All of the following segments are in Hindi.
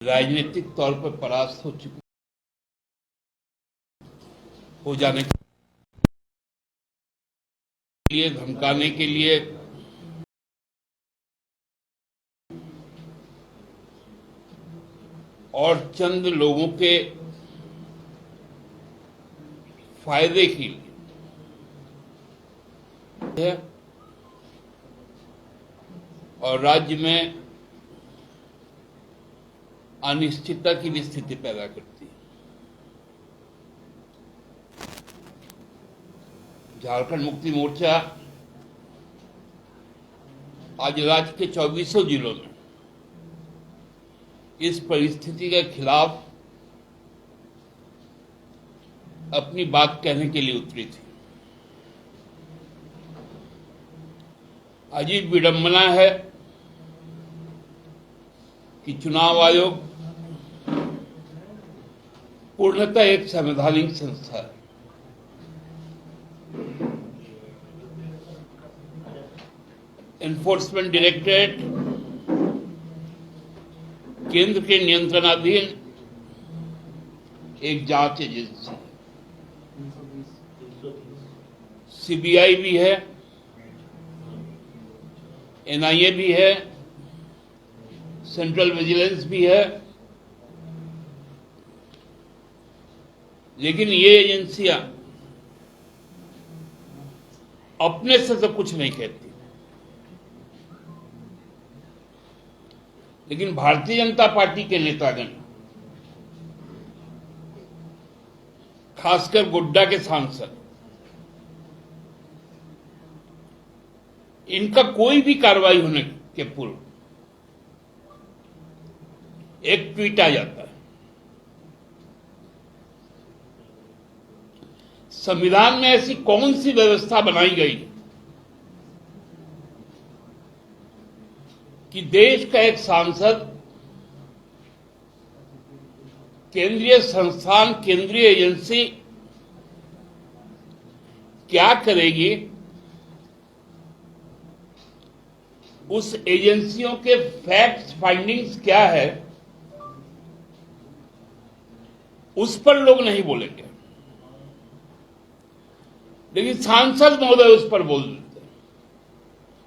राजनीतिक तौर पर परास्त हो जाने के लिए, धमकाने के लिए और चंद लोगों के फायदे के लिए और राज्य में अनिश्चितता की स्थिति पैदा करती है। झारखंड मुक्ति मोर्चा आज राज्य के 24 जिलों में इस परिस्थिति के खिलाफ अपनी बात कहने के लिए उतरी थी। अजीब विडंबना है कि चुनाव आयोग पूर्णतः एक संवैधानिक संस्था है। एनफोर्समेंट डायरेक्टरेट केंद्र के नियंत्रणाधीन एक जांच एजेंसी, सीबीआई भी है, एनआईए भी है, सेंट्रल विजिलेंस भी है, लेकिन ये एजेंसियां अपने से तो कुछ नहीं कहती। लेकिन भारतीय जनता पार्टी के नेतागण, खासकर गोड्डा के सांसद, इनका कोई भी कार्रवाई होने के पूर्व एक ट्वीट आ जाता है। संविधान में ऐसी कौन सी व्यवस्था बनाई गई कि देश का एक सांसद केंद्रीय संस्थान, केंद्रीय एजेंसी क्या करेगी, उस एजेंसियों के फैक्ट्स फाइंडिंग्स क्या है, उस पर लोग नहीं बोलेंगे, लेकिन सांसद महोदय उस पर बोल देते हैं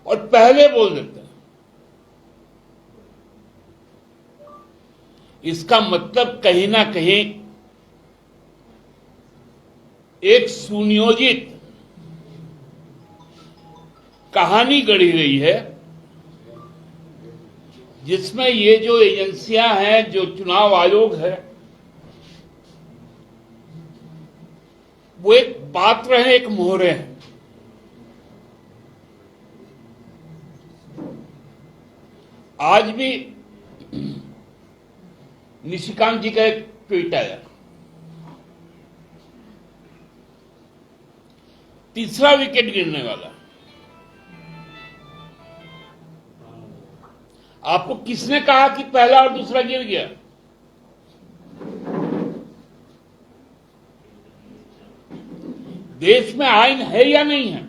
और पहले बोल देते हैं। इसका मतलब कहीं ना कहीं एक सुनियोजित कहानी गढ़ी गई है, जिसमें ये जो एजेंसियां हैं, जो चुनाव आयोग है, वो एक पात्र है, एक मोहरे हैं। आज भी निशिकांत जी का एक ट्वीट आया, तीसरा विकेट गिरने वाला। आपको किसने कहा कि पहला और दूसरा गिर गया? देश में आईन है या नहीं है?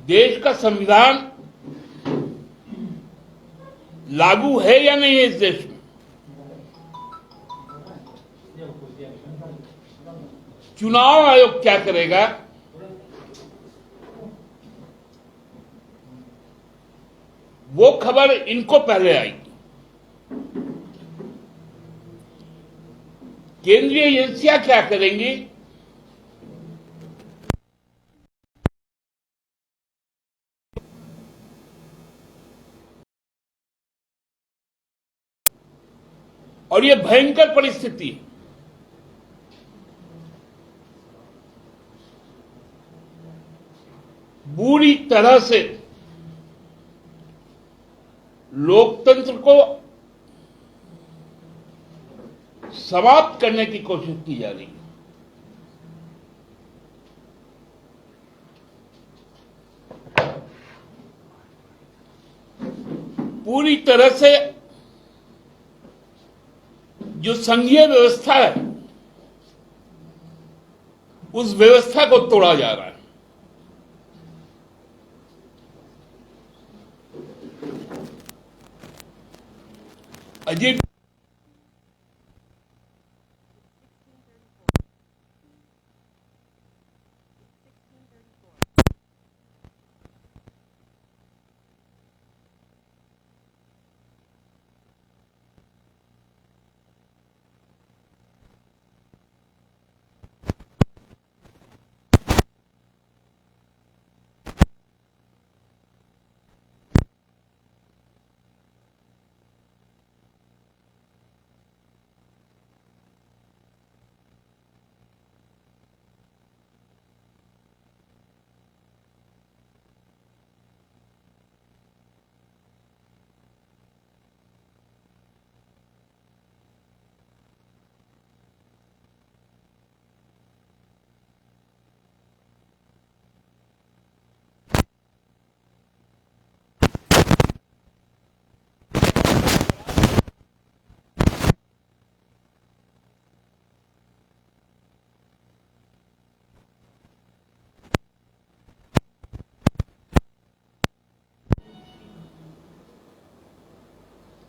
देश का संविधान लागू है या नहीं है इस देश में? चुनाव आयोग क्या करेगा? वो खबर इनको पहले आएगी। केंद्रीय एजेंसियां क्या करेंगी? और ये भयंकर परिस्थिति है। बुरी तरह से लोकतंत्र को समाप्त करने की कोशिश की जा रही है। पूरी तरह से जो संघीय व्यवस्था है, उस व्यवस्था को तोड़ा जा रहा है। अजीब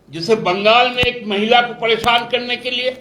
जिसे बंगाल में एक महिला को परेशान करने के लिए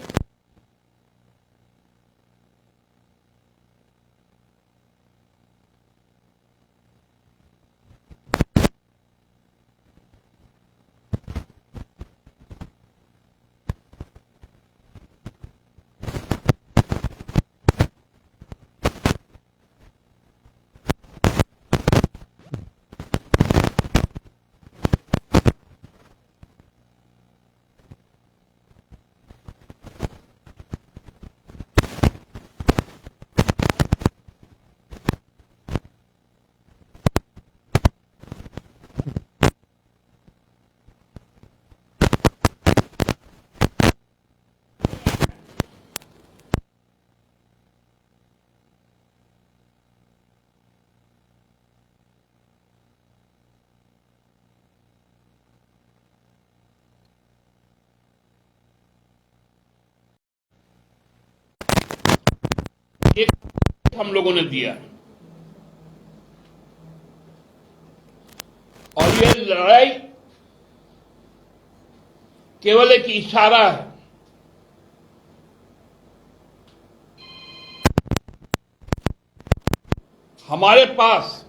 एक हम लोगों ने दिया और ये लड़ाई केवल एक इशारा है। हमारे पास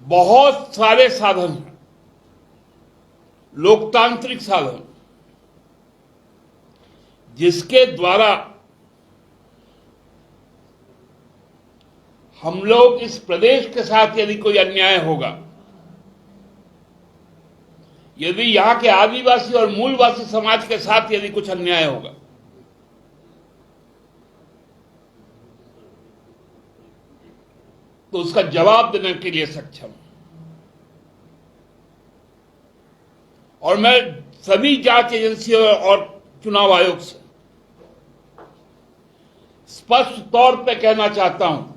बहुत सारे साधन हैं, लोकतांत्रिक साधन, जिसके द्वारा हम लोग इस प्रदेश के साथ यदि कोई अन्याय होगा, यदि यहां के आदिवासी और मूलवासी समाज के साथ यदि कुछ अन्याय होगा, तो उसका जवाब देने के लिए सक्षम। और मैं सभी जांच एजेंसियों और चुनाव आयोग से स्पष्ट तौर पे कहना चाहता हूं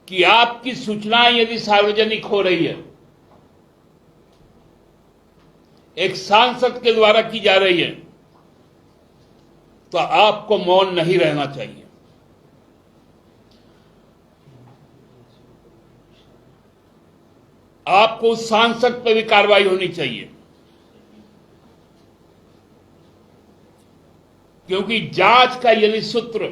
कि आपकी सूचनाएं यदि सार्वजनिक हो रही है, एक सांसद के द्वारा की जा रही है, तो आपको मौन नहीं रहना चाहिए। आपको उस सांसद पर भी कार्रवाई होनी चाहिए, क्योंकि जांच का यदि सूत्र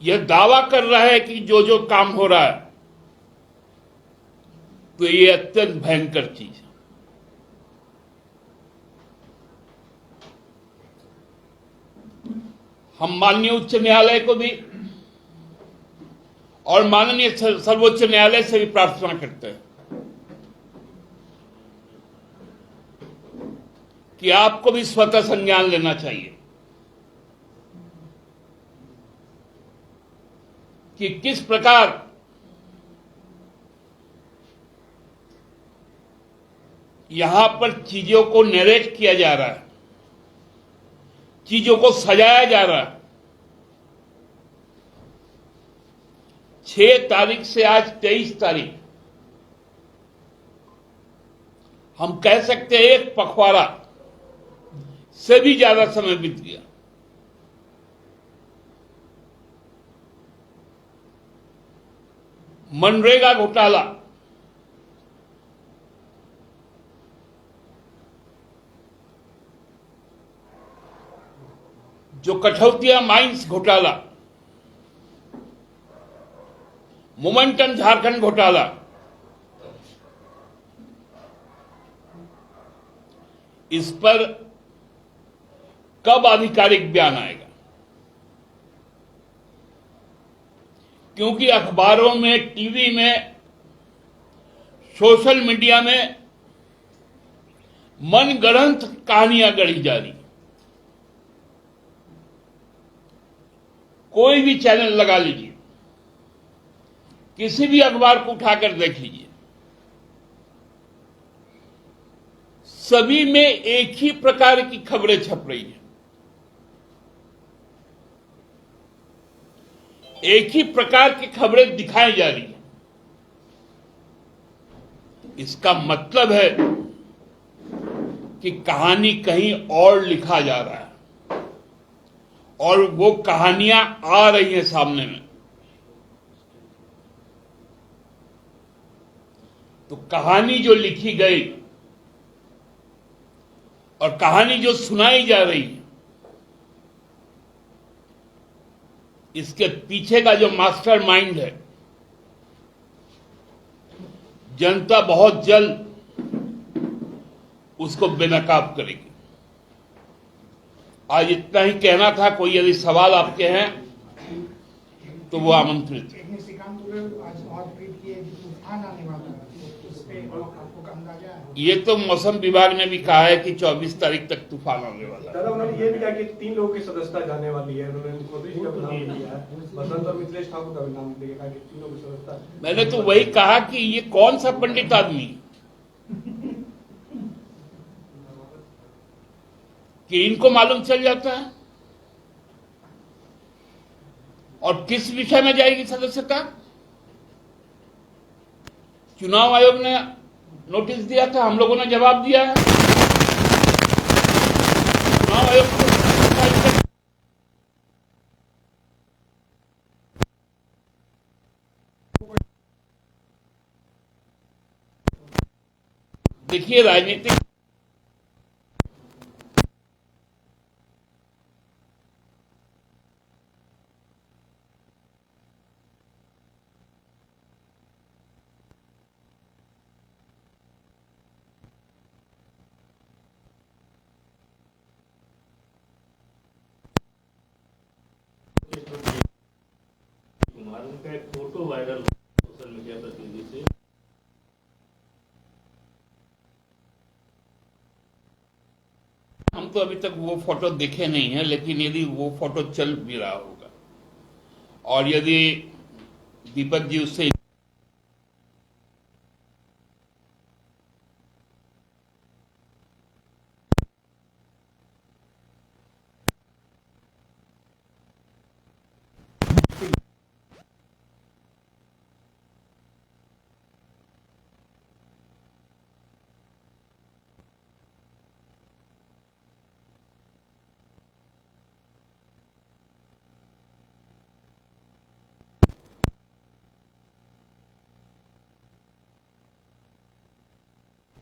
यह दावा कर रहा है कि जो जो काम हो रहा है, तो ये अत्यंत भयंकर चीज है। हम माननीय उच्च न्यायालय को भी और माननीय सर्वोच्च न्यायालय से भी प्रार्थना करते हैं कि आपको भी स्वतः संज्ञान लेना चाहिए कि किस प्रकार यहां पर चीजों को नरेट किया जा रहा है, चीजों को सजाया जा रहा है। 6 तारीख से आज 23 तारीख, हम कह सकते हैं एक पखवाड़ा से भी ज्यादा समय बीत गया। मनरेगा घोटाला, जो कठौतिया माइंस घोटाला, मोमेंटम झारखंड घोटाला, इस पर कब आधिकारिक बयान आएगा? क्योंकि अखबारों में, टीवी में, सोशल मीडिया में मनगढ़ंत कहानियां गढ़ी जा रही। कोई भी चैनल लगा लीजिए, किसी भी अखबार को उठाकर देख लीजिए, सभी में एक ही प्रकार की खबरें छप रही हैं। एक ही प्रकार की खबरें दिखाई जा रही हैं। इसका मतलब है कि कहानी कहीं और लिखा जा रहा है और वो कहानियां आ रही हैं सामने में। तो कहानी जो लिखी गई और कहानी जो सुनाई जा रही है, इसके पीछे का जो मास्टर माइंड है, जनता बहुत जल्द उसको बेनकाब करेगी। आज इतना ही कहना था। कोई यदि सवाल आपके हैं तो वो आमंत्रित है। ये तो मौसम विभाग ने भी कहा है कि 24 तारीख तक तूफान आने वाला है। दादा, उन्होंने ये भी कहा कि 3 लोगों की सदस्यता जाने वाली है। उन्होंने का नाम दिया है, बसंत और मिथिलेश ठाकुर का भी नाम दिया कि 3 लोगों की सदस्यता। मैंने तो वही कहा कि ये कौन सा पंडित आदमी कि इनको मालूम चल जाता है। और किस विषय में जाएगी सदस्यता? चुनाव आयोग ने नोटिस दिया था, हम लोगों ने जवाब दिया है। चुनाव आयोग को देखिए, राजनीतिक कुमार का एक फोटो वायरल सोशल मीडिया पर तेजी से। हम तो अभी तक वो फोटो देखे नहीं है, लेकिन यदि वो फोटो चल भी रहा होगा और यदि दीपक जी उससे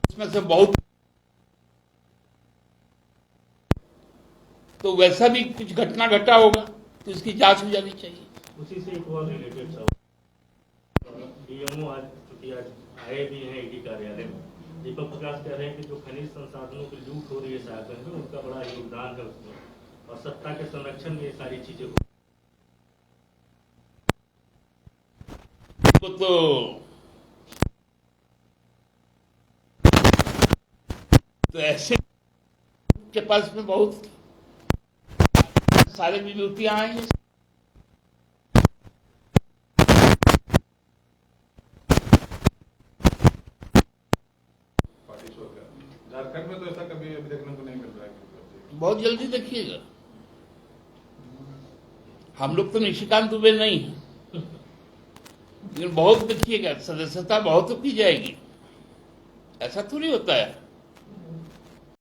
उसमें से बहुत, तो वैसा भी कुछ घटना घटा होगा तो इसकी जांच हो जानी चाहिए। उसी से एक और रिलेटेड सवाल, डीएमओ आज चूंकि आज आए भी हैं ईडी कार्यालय में, दीपक प्रकाश कह रहे हैं कि जो खनिज संसाधनों की लूट हो रही है झारखंड में, उनका बड़ा योगदान है उसमें और सत्ता के संरक्षण में ये सारी चीजें हो। तो ऐसे के पास में बहुत सारे विभूतियां आई हैं। झारखंड में तो ऐसा कभी अभी देखने को नहीं मिल रहा है। बहुत जल्दी देखिएगा। हम लोग तो निशिकांत दुबे नहीं है, लेकिन बहुत देखिएगा, सदस्यता बहुत की जाएगी। ऐसा थोड़ी होता है।